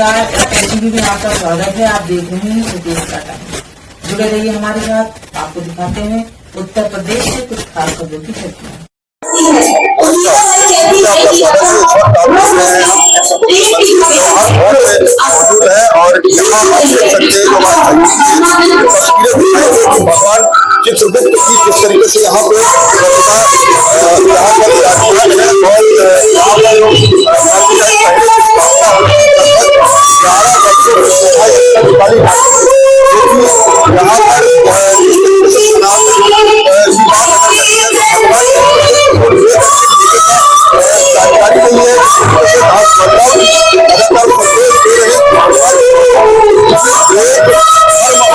नमस्कार, टीवी में आपका स्वागत है। आप देख रहे हैं प्रदेश का टाइम। जुड़े रहिए हमारे साथ। आपको दिखाते हैं उत्तर प्रदेश से कुछ खास खबरों की चर्चा। मौजूद है और यहाँ आप देख सकते हैं भगवान चित्रगुप्त की किस तरीके से यहाँ पे जानकारी नहीं है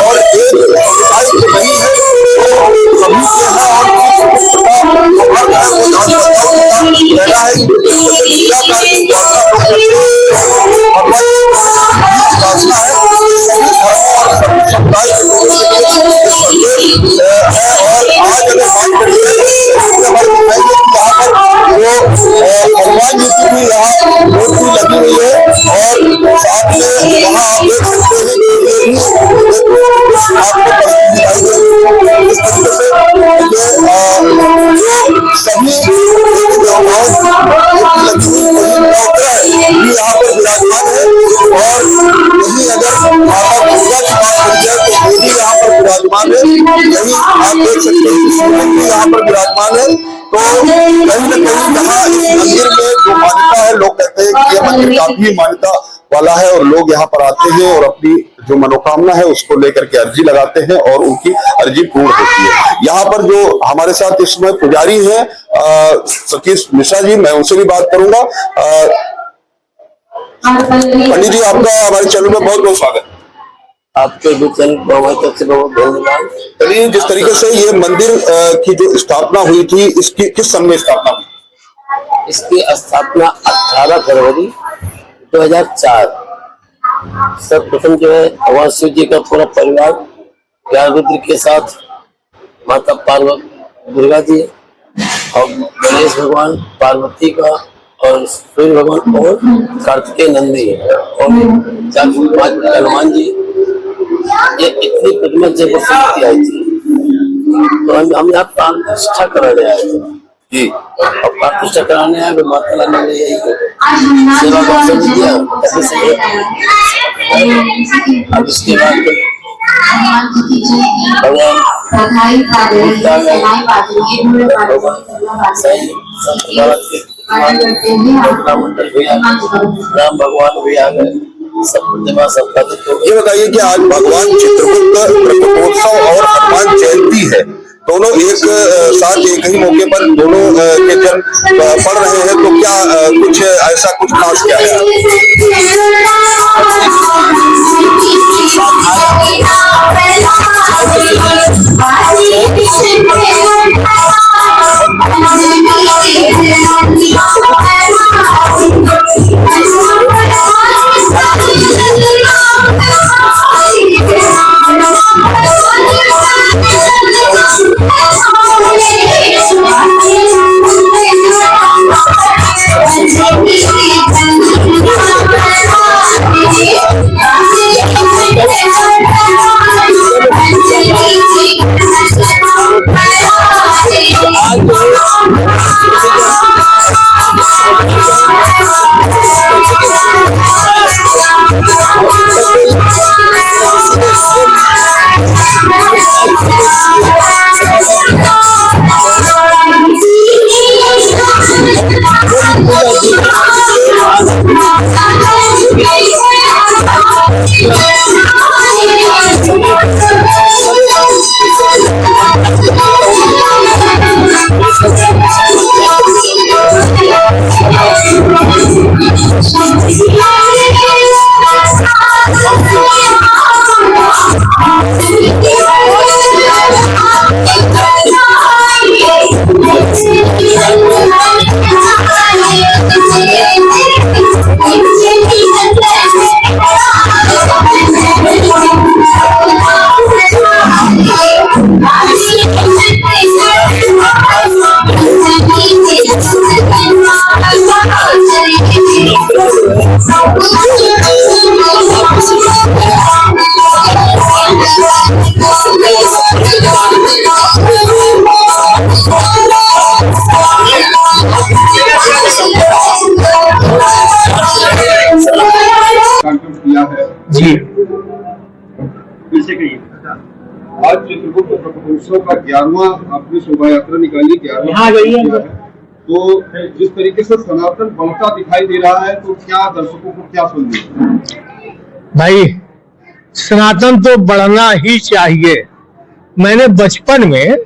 और एक नहीं है सभी के हनुमान जी की भी यहाँ मूर्ति लगी हुई है और साथ में वहाँ आप देख सकते हैं कि सभी यहाँ पर विराजमान है। और यही अगर माता दुर्गा की बात करी जाए तो वो भी यहाँ पर विराजमान है। यही आप देख सकते हैं भी यहाँ पर विराजमान है। तो कहीं न कहीं यहाँ इस मंदिर में जो मान्यता है, लोग कहते हैं कि यह मंदिर काफी मान्यता वाला है और लोग यहाँ पर आते हैं और अपनी जो मनोकामना है उसको लेकर के अर्जी लगाते हैं और उनकी अर्जी पूर्ण होती है। यहाँ पर जो हमारे साथ इस समय पुजारी हैं सतीश मिश्रा जी, मैं उनसे भी बात करूंगा। पंडित जी, आपका हमारे चैनल में बहुत बहुत स्वागत। आपके भी चैनल बहुत धन्यवाद। चलिए, जिस तरीके से ये मंदिर की जो स्थापना हुई थी, इसकी किस सन में स्थापना हुई? इसकी स्थापना 18 फरवरी 2004 सर्वप्रथम जो है भगवान शिव जी का पूरा परिवार ज्ञानरुद्र के साथ माता पार्वती दुर्गा जी और गणेश भगवान पार्वती का और सूर्य भगवान और कार्तिकेय नंदी और हनुमान जी, ये इतनी प्रतिमा जब आई थी तो हम यहाँ प्राण प्रतिष्ठा कराने आए थे जी। और प्राण प्रतिष्ठा कराने आए तो माता रानी ने यही सेवा का अवसर दिया। अब इसके बाद मंडल भी आ गए, राम भगवान भी आ गए, सब प्रतिमा सबका। ये बताइए कि आज भगवान चित्रगुप्त प्रकटोत्सव और हनुमान जयंती है, दोनों एक साथ एक ही मौके पर दोनों के जन्म पड़ रहे हैं, तो क्या कुछ ऐसा कुछ खास क्या है? जी आज चित्रकूट उत्सव का 11वां आपने शोभा यात्रा निकाली, 11वां तो जिस तरीके से सनातन बढ़ता दिखाई दे रहा है, तो क्या दर्शकों को क्या संदेश? भाई सनातन तो बढ़ना ही चाहिए। मैंने बचपन में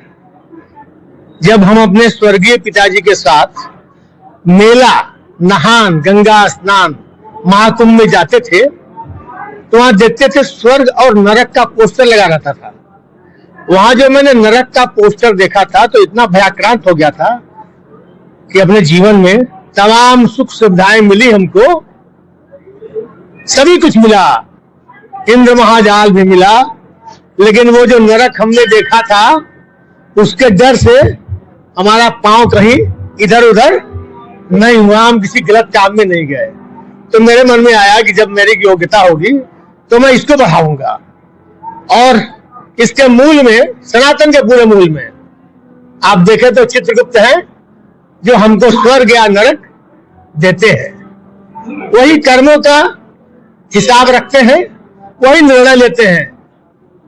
जब हम अपने स्वर्गीय पिताजी के साथ मेला, नहान, गंगा स्नान, महाकुंभ में जाते थे तो वहां देखते थे स्वर्ग और नरक का पोस्टर लगा रहता था। वहां जो मैंने नरक का पोस्टर देखा था तो इतना भयाक्रांत हो गया था कि अपने जीवन में तमाम सुख सुविधाएं मिली, हमको सभी कुछ मिला, इंद्र महाजाल भी मिला, लेकिन वो जो नरक हमने देखा था उसके डर से हमारा पांव कहीं इधर उधर नहीं हुआ, हम किसी गलत काम में नहीं गए। तो मेरे मन में आया कि जब मेरी योग्यता होगी तो मैं इसको बढ़ाऊंगा, और इसके मूल में, सनातन के पूरे मूल में आप देखें तो चित्रगुप्त है जो हमको स्वर्ग या नरक देते हैं। वही कर्मों का हिसाब रखते हैं, वही निर्णय लेते हैं।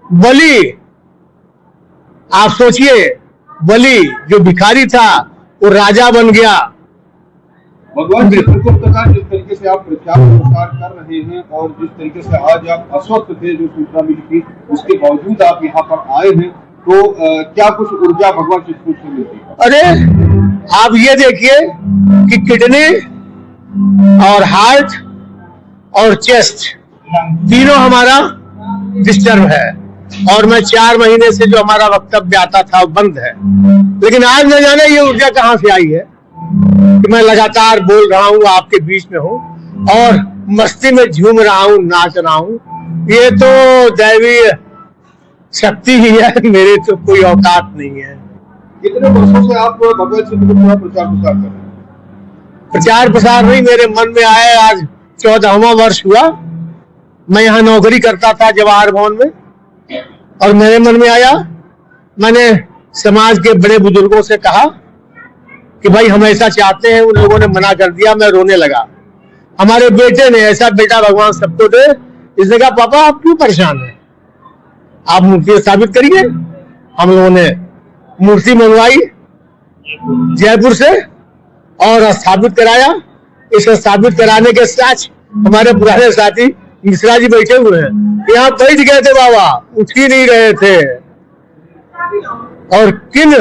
बलि, आप सोचिए, बलि जो भिखारी था वो राजा बन गया। भगवान चित्रकूट का जिस तरीके से आप प्रचार प्रसार कर रहे हैं और जिस तरीके से आज आप अस्वस्थ थे, जो सूचना मिली थी, उसके बावजूद आप यहाँ पर आए हैं, तो क्या कुछ ऊर्जा भगवान चित्रकूट से मिलती है? अरे आप ये देखिए कि किडनी और हार्ट और चेस्ट तीनों हमारा डिस्टर्ब है, और मैं 4 महीने से जो हमारा वक्तव्य आता था वो बंद है। लेकिन आज न जाने ये ऊर्जा कहाँ से आई है कि मैं लगातार बोल रहा हूँ, आपके बीच में हूँ और मस्ती में झूम रहा हूँ, नाच रहा हूँ। ये तो दैवीय शक्ति ही है, मेरे तो कोई औकात नहीं है। कितने वर्षों से आप भगवान चित्रकूट का प्रचार प्रसार कर रहे हैं? प्रचार प्रसार नहीं, मेरे मन में आया, आज 14वां वर्ष हुआ। मैं यहाँ नौकरी करता था जवाहर भवन में, और मेरे मन में आया, मैंने समाज के बड़े बुजुर्गों से कहा कि भाई हम ऐसा चाहते हैं, उन लोगों ने मना कर दिया। मैं रोने लगा। हमारे बेटे ने, ऐसा बेटा भगवान सबको दे, इसने कहा पापा आप क्यों परेशान हैं, आप मूर्ति स्थापित करिए। हम लोगों ने मूर्ति मंगवाई जयपुर से और स्थापित कराया। इसे स्थापित कराने के साथ हमारे पुराने साथी मिश्रा जी बैठे हुए हैं, यहाँ बैठ गए थे बाबा, उठ ही नहीं रहे थे। और किन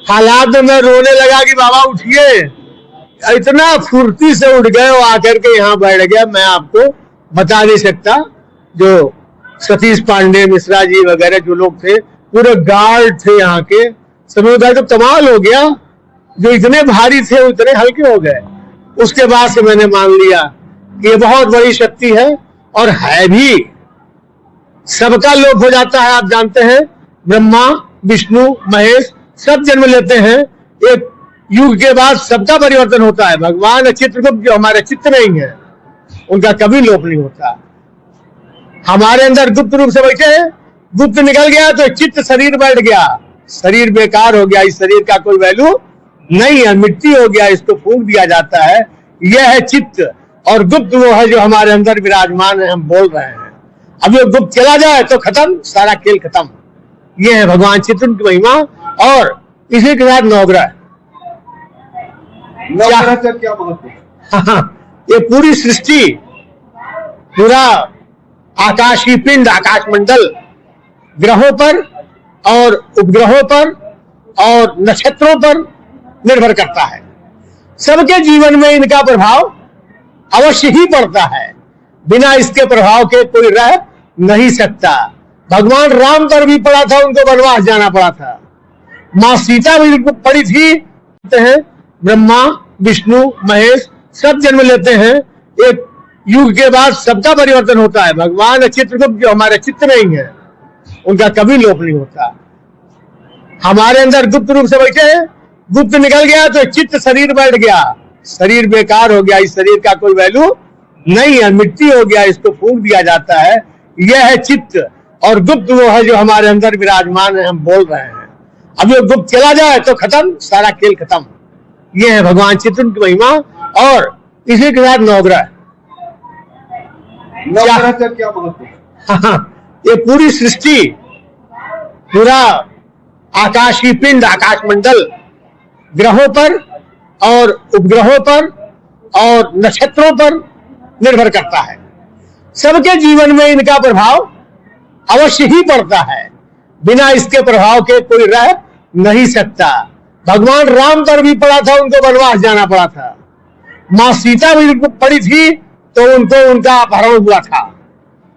हालात में मैं रोने लगा कि बाबा उठिए, इतना फुर्ती से उठ गए और आकर के यहाँ बैठ गया। मैं आपको बता नहीं सकता। जो सतीश पांडे, मिश्रा जी वगैरह जो लोग थे, पूरे गार्ड थे यहाँ के, समुदाय तो कमाल हो गया। जो इतने भारी थे उतने हल्के हो गए। उसके बाद से मैंने मान लिया कि ये बहुत बड़ी शक्ति है, और है भी। सबका लोप हो जाता है, आप जानते हैं, ब्रह्मा, विष्णु, महेश सब जन्म लेते हैं। एक युग के बाद सबका परिवर्तन होता है। भगवान चित्रगुप्त जो हमारे चित्त में ही है, उनका कभी लोप नहीं होता। हमारे अंदर गुप्त रूप से बैठे हैं, गुप्त निकल गया तो चित्त शरीर बैठ गया, शरीर बेकार हो गया, इस शरीर का कोई वैल्यू नहीं है, मिट्टी हो गया, इसको फूंक दिया जाता है। यह है चित्त, और गुप्त वो है जो हमारे अंदर विराजमान है, हम बोल रहे हैं। अब ये गुप्त चला जाए तो खत्म, सारा खेल खत्म। ये है भगवान चित्रगुप्त की महिमा। और इसी के साथ नवग्रह क्या महत्व है? ये पूरी सृष्टि, पूरा आकाशीय पिंड, आकाश मंडल ग्रहों पर और उपग्रहों पर और नक्षत्रों पर निर्भर करता है। सबके जीवन में इनका प्रभाव अवश्य ही पड़ता है। बिना इसके प्रभाव के कोई रह नहीं सकता। भगवान राम पर भी पड़ा था, उनको वनवास जाना पड़ा था। मां सीता भी पड़ी थी। ब्रह्मा, विष्णु, महेश सब जन्म लेते हैं। एक युग के बाद सबका परिवर्तन होता है। भगवान चित्रगुप्त जो हमारे चित्त में ही है, उनका कभी लोप नहीं होता। हमारे अंदर गुप्त रूप से बैठे हैं, गुप्त निकल गया तो चित्त शरीर बैठ गया, शरीर बेकार हो गया, इस शरीर का कोई वैल्यू नहीं है, मिट्टी हो गया, इसको फूंक दिया जाता है। यह है चित्त, और गुप्त वो है जो हमारे अंदर विराजमान है, हम बोल रहे हैं। अब ये गुप्त चला जाए तो खत्म, सारा खेल खत्म। ये है भगवान चित्रगुप्त की महिमा। और इसी के साथ नवग्रह नवग्रह का क्या महत्व है? हाँ, ये पूरी सृष्टि, पूरा आकाशीय पिंड, आकाश मंडल ग्रहों पर और उपग्रहों पर और नक्षत्रों पर निर्भर करता है। सबके जीवन में इनका प्रभाव अवश्य ही पड़ता है, बिना इसके प्रभाव के कोई रह नहीं सकता। भगवान राम पर भी पड़ा था, उनको वनवास जाना पड़ा था। मां सीता भी पड़ी थी तो उनको उनका अपहरण हुआ था।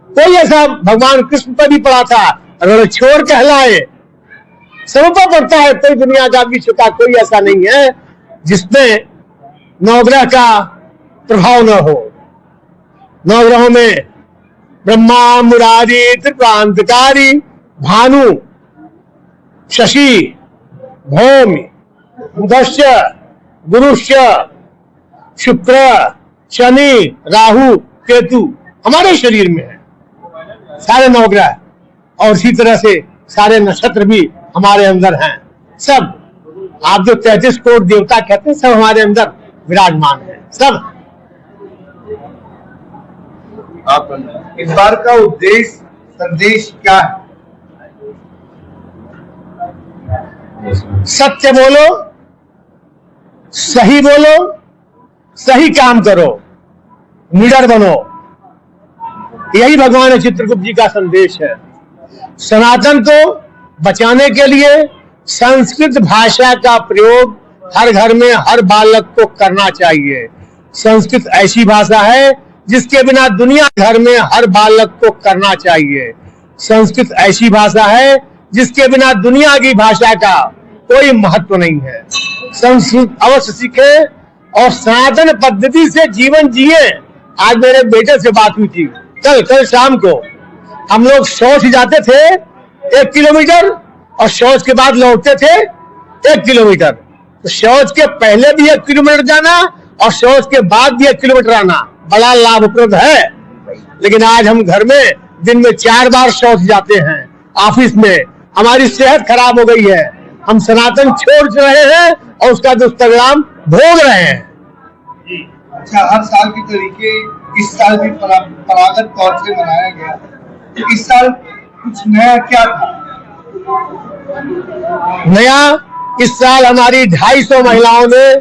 कोई ऐसा भगवान कृष्ण पर भी पड़ा था, रणछोड़ कहलाए। सब पर पड़ता है, कोई दुनिया का विश्व का कोई ऐसा नहीं है जिसमें नवग्रह का प्रभाव न हो। नवग्रहों में ब्रह्मा, मुरारी, त्रिप्रांतकारी, भानु, शशि, भौम, बुधश्च, गुरुश्च, शुक्र, शनि, राहु, केतु हमारे शरीर में है, सारे नवग्रह। और इसी तरह से सारे नक्षत्र भी हमारे अंदर हैं। सब आप जो 33 करोड़ देवता कहते हैं, सब हमारे अंदर विराजमान है। सब आप इस बार का उद्देश्य, संदेश क्या है? सत्य बोलो, सही बोलो, सही काम करो, निडर बनो, यही भगवान चित्रगुप्त जी का संदेश है। सनातन को बचाने के लिए संस्कृत भाषा का प्रयोग हर घर में हर बालक को करना चाहिए। संस्कृत ऐसी भाषा है जिसके बिना दुनिया भर में हर बालक को करना चाहिए। संस्कृत ऐसी भाषा है जिसके बिना दुनिया की भाषा का कोई महत्व नहीं है। संस्कृत अवश्य सीखे और सनातन पद्धति से जीवन जिए। आज मेरे बेटे से बात हुई थी, कल शाम को। हम लोग शौच जाते थे 1 किलोमीटर और शौच के बाद लौटते थे 1 किलोमीटर। तो शौच के पहले भी 1 किलोमीटर जाना और शौच के बाद भी 1 किलोमीटर आना बड़ा लाभप्रद है। लेकिन आज हम घर में दिन में 4 बार शौच जाते हैं, ऑफिस में। हमारी सेहत खराब हो गई है, हम सनातन छोड़ रहे हैं और उसका दुष्परिणाम भोग रहे हैं। अच्छा, हर साल के तरीके इस साल भी परंपरागत तौर से मनाया गया। इस साल कुछ नया क्या था? नया इस साल हमारी 250 महिलाओं ने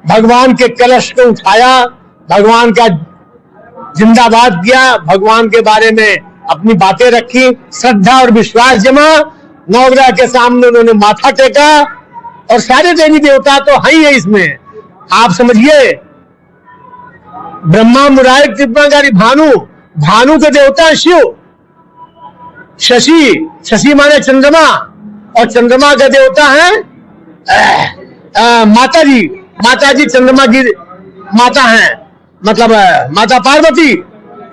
भगवान के कलश को उठाया, भगवान का जिंदाबाद किया, भगवान के बारे में अपनी बातें रखी, श्रद्धा और विश्वास जमा। नवग्रह के सामने उन्होंने माथा टेका और सारे देवी देवता तो है ही है इसमें। आप समझिए, ब्रह्मा, मुरारी, त्रिपुरांतकारी, भानु के देवता शिव, शशि माने चंद्रमा और चंद्रमा के देवता है माता जी चंद्रमा की माता हैं, मतलब माता पार्वती।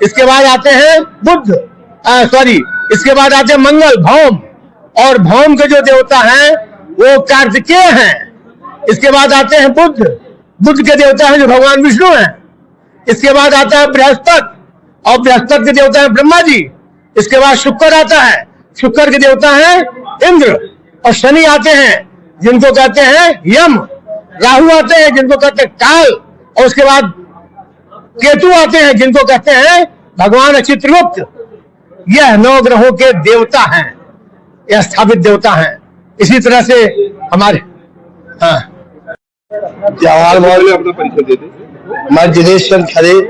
इसके बाद आते हैं इसके बाद आते हैं मंगल, भौम, और भौम के जो देवता हैं वो कार्तिकेय हैं। इसके बाद आते हैं बुध के देवता हैं जो भगवान विष्णु हैं। इसके बाद आता है बृहस्पति और बृहस्पति के देवता है ब्रह्मा जी। इसके बाद शुक्र आता है, शुक्र के देवता है इंद्र। और शनि आते हैं जिनको कहते हैं यम। राहु आते हैं जिनको कहते हैं काल। और उसके बाद केतु आते हैं जिनको कहते हैं भगवान चित्रगुप्त। यह 9 ग्रहों के देवता हैं, यह स्थापित देवता हैं। इसी तरह से हमारे त्योहार में अपना परिचय दे दें। मैं दिनेश चंद खरे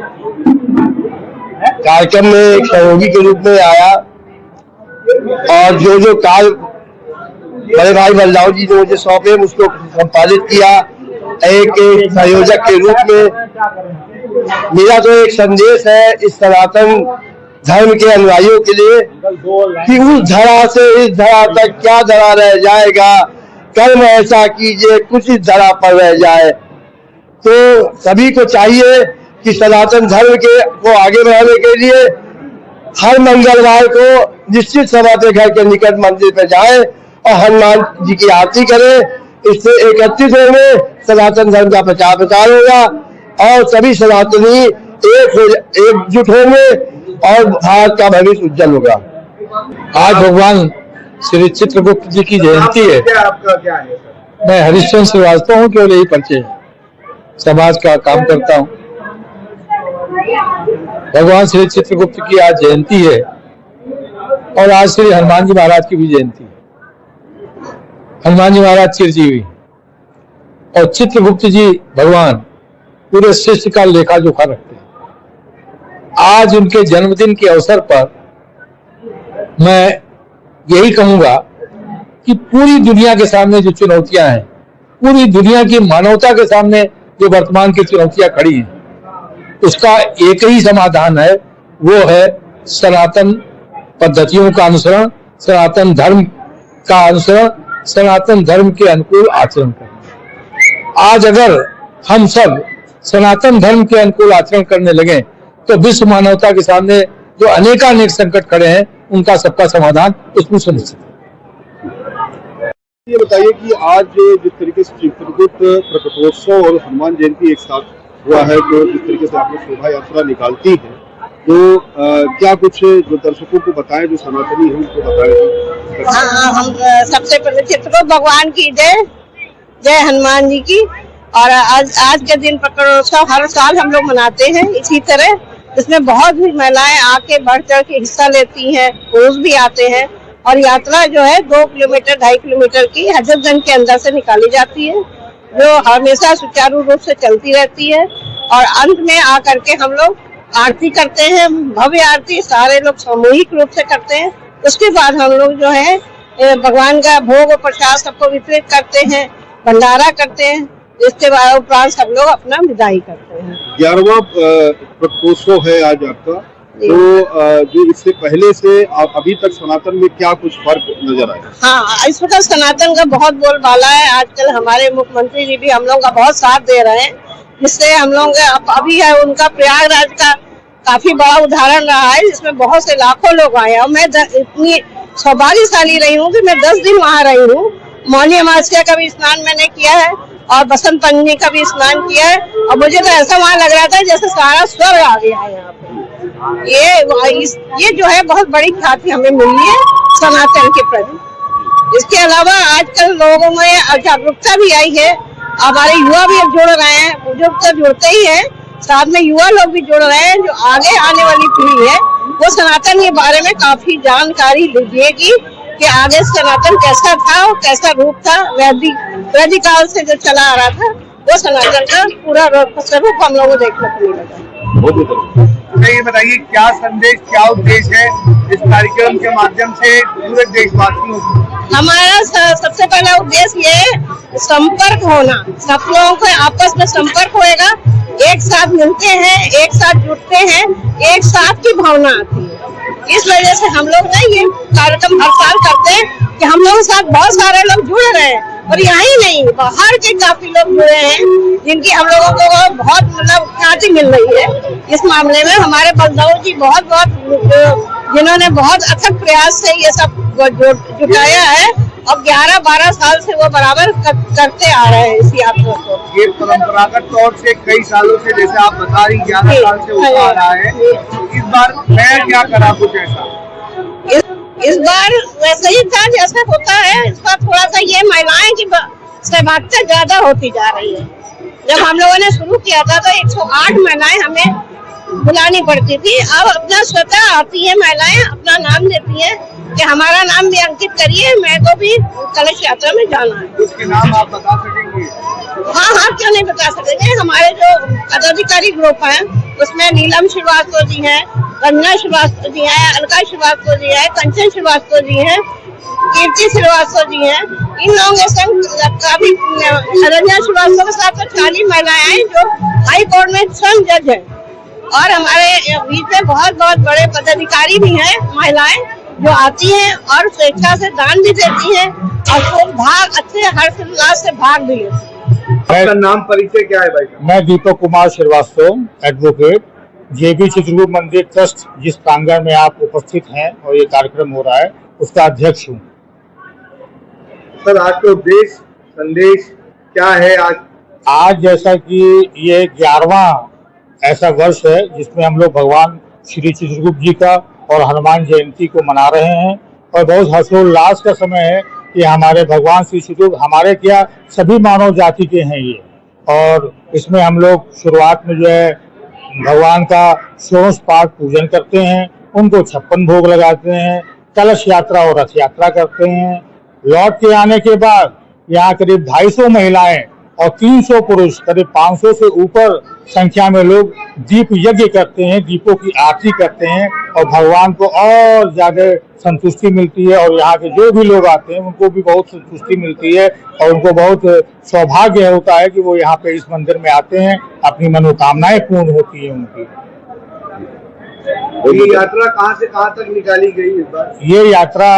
कार्यक्रम में एक सहयोगी के रूप में आया और जो कार्य बड़े भाई बलराव जी ने मुझे सौंपे उसको संपादित किया। एक संयोजक के रूप में मेरा तो एक संदेश है इस सनातन धर्म के अनुयायियों के लिए कि उस धरा से इस धरा तक क्या धरा रह जाएगा, कर्म ऐसा कीजिए कुछ इस धरा पर रह जाए। तो सभी को चाहिए कि सनातन धर्म को आगे बढ़ाने के लिए हर मंगलवार को निश्चित समय अपने घर के निकट मंदिर पर जाएं और हनुमान जी की आरती करें। इससे एकत्रित होंगे, सनातन धर्म का प्रचार होगा और सभी सनातनी एकजुट होंगे और भारत का भविष्य उज्जवल होगा। आज भगवान श्री चित्रगुप्त जी की जयंती है। आपका क्या है? मैं हरिश्चंद्र श्रीवास्तव हूँ, केवल यही परिचय है। समाज का काम करता हूँ। भगवान श्री चित्रगुप्त की आज जयंती है और आज श्री हनुमान जी महाराज की भी जयंती है। हनुमान जी महाराज चिरजीवी और चित्रगुप्त जी भगवान पूरे सृष्टि का लेखा जोखा रखते हैं। आज उनके जन्मदिन के अवसर पर मैं यही कहूंगा कि पूरी दुनिया के सामने जो चुनौतियां हैं, पूरी दुनिया की मानवता के सामने जो वर्तमान की चुनौतियां खड़ी हैं, उसका एक ही समाधान है, वो है सनातन पद्धतियों का अनुसरण, सनातन धर्म का अनुसरण, सनातन धर्म के अनुकूल आचरण करना। आज अगर हम सब सनातन धर्म के अनुकूल आचरण करने लगे तो विश्व मानवता के सामने जो अनेकानेक संकट खड़े हैं उनका सबका समाधान उसमें सुनिश्चित है। ये बताइए कि आज जिस तरीके से चित्रगुप्त प्रकटोत्सव और हनुमान जयंती एक साथ हुआ है, तो जिस तरीके से आप लोग शोभा यात्रा निकालती है, तो क्या कुछ जो दर्शकों को बताएं, जो सनातनी है उनको बताएं? हाँ, हम सबसे पहले चित्रगुप्त भगवान की जय, जय हनुमान जी की। और आज के दिन प्रकटोत्सव हर साल हम लोग मनाते हैं इसी तरह। इसमें बहुत भी महिलाएं आके बढ़ चढ़ के हिस्सा लेती हैं, पुरुष भी आते हैं और यात्रा जो है 2 किलोमीटर 2.5 किलोमीटर की हजरतगंज के अंदर से निकाली जाती है, जो हमेशा सुचारू रूप से चलती रहती है। और अंत में आकर के हम लोग आरती करते हैं, भव्य आरती सारे लोग सामूहिक रूप से करते हैं। उसके बाद हम लोग जो है भगवान का भोग और प्रसाद सबको वितरित करते हैं, भंडारा करते हैं। इसके बाद उपरांत सब लोग अपना विदाई करते हैं। 11वां प्रकटोत्सव है आज आपका, तो जो इससे पहले से आप अभी तक सनातन में क्या कुछ फर्क नजर आया? हाँ, इस वक्त सनातन का बहुत बोलबाला है। आजकल हमारे मुख्यमंत्री जी भी हम लोग का बहुत साथ दे रहे हैं, जिससे हम लोग अभी है उनका प्रयागराज का काफी बड़ा उदाहरण रहा है, जिसमें बहुत से लाखों लोग आए। और मैं इतनी सौभाग्यशाली रही हूँ कि मैं 10 दिन वहाँ रही हूँ। मौनी अमावस्या का भी स्नान मैंने किया है और बसंत पंचमी का भी स्नान किया है, और मुझे तो ऐसा वहाँ लग रहा था जैसे सारा स्वर्ग आ गया है यहाँ पे। ये जो है बहुत बड़ी ख्याति हमें मिली है सनातन के प्रति। इसके अलावा आजकल लोगों में जागरूकता भी आई है, हमारे युवा भी अब जुड़ रहे हैं, बुजुर्ग तो जुड़ते ही है, साथ में युवा लोग भी जुड़ रहे हैं। जो आगे आने वाली पीढ़ी है वो सनातन के बारे में काफी जानकारी लीजिएगी कि आगे सनातन कैसा था और कैसा रूप था। वैदिक काल से जो चला आ रहा था वो सनातन का पूरा स्वरूप हम लोगों को देखने को मिलेगा। ये बताइए क्या संदेश, क्या उद्देश्य है इस कार्यक्रम के माध्यम से पूरे देशवासियों को? हमारा सबसे पहला उद्देश्य ये संपर्क होना, सब लोगों को आपस में संपर्क होएगा, एक साथ मिलते हैं, एक साथ जुटते हैं, एक साथ की भावना आती है। इस वजह से हम लोग ना ये कार्यक्रम हर साल करते हैं कि हम लोगों के साथ बहुत सारे लोग जुड़ रहे हैं। और यहाँ ही नहीं, बाहर के काफी लोग जुड़े हैं, जिनकी हम लोगों को बहुत मतलब ख्याति मिल रही है। इस मामले में हमारे बलदाऊ जी जिन्होंने बहुत अथक प्रयास से ये सब जुटाया है और 11-12 साल से वो बराबर करते आ रहे हैं इस यात्रा को। ये परंपरागत तौर से कई सालों से, जैसे आप बता रही 11 साल से होता आ रहा है, इस बार मैं क्या करा कुछ ऐसा? इस बार वैसे ही था जैसे होता है। इस बार थोड़ा सा ये महिलाएं की सहभागिता ज्यादा होती जा रही है। जब हम लोगों ने शुरू किया था तो 108 महिलाएं हमें बुलानी पड़ती थी। अब अपना स्वतः आती है महिलाएं, अपना नाम देती है कि हमारा नाम भी अंकित करिए, मेरे को भी कलश यात्रा में जाना है। उसके नाम आप बता सकेंगे? हाँ, क्यों नहीं बता सकेंगे। हमारे जो पदाधिकारी ग्रुप है उसमें नीलम श्रीवास्तव जी है, रंजना श्रीवास्तव जी है, अलका श्रीवास्तव जी है, कंचन श्रीवास्तव जी है, कीर्ति श्रीवास्तव जी है। इन लोगों के संग काफी रंजना श्रीवास्तव के साथ 40 महिलाएं हैं जो हाई कोर्ट में स्वयं जज है। और हमारे बीच में बहुत बड़े पदाधिकारी भी हैं, महिलाएं जो आती हैं और स्वेच्छा से दान भी देती हैं और खूब भाग अच्छे हर्षोल्लास से भाग भी लेती हैं। आपका नाम परिचय क्या है भाई? मैं दीपक कुमार श्रीवास्तव, एडवोकेट, जेबी चित्रगुप्त मंदिर ट्रस्ट, जिस प्रांगण में आप उपस्थित हैं और ये कार्यक्रम हो रहा है उसका अध्यक्ष हूँ। सर, आज का उद्देश्य संदेश क्या है? आज जैसा कि ये 11वां ऐसा वर्ष है जिसमें हम लोग भगवान श्री चित्रगुप्त जी का और हनुमान जयंती को मना रहे हैं और बहुत हर्षोल्लास का समय है कि हमारे भगवान श्री चित्रगुप्त हमारे क्या सभी मानव जाति के हैं ये। और इसमें हम लोग शुरुआत में जो है भगवान का 16 पाठ पूजन करते हैं, उनको 56 भोग लगाते हैं, कलश यात्रा और रथ यात्रा करते हैं। लौट के आने के बाद यहाँ करीब 250 महिलाएं और 300 पुरुष, करीब 500 से ऊपर संख्या में लोग दीप यज्ञ करते हैं, दीपों की आरती करते हैं और भगवान को और ज्यादा संतुष्टि मिलती है। और यहाँ के जो भी लोग आते हैं उनको भी बहुत संतुष्टि मिलती है और उनको बहुत सौभाग्य होता है कि वो यहाँ पे इस मंदिर में आते हैं, अपनी मनोकामनाएं पूर्ण होती है उनकी। ये यात्रा कहाँ से कहाँ तक निकाली गई इस बार? ये यात्रा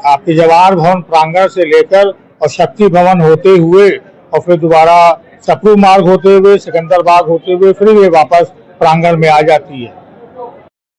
आपके जवाहर भवन प्रांगण से लेकर और शक्ति भवन होते हुए और फिर दोबारा सप्रू मार्ग होते हुए, सिकंदर बाग होते हुए फिर ये वापस प्रांगण में आ जाती है।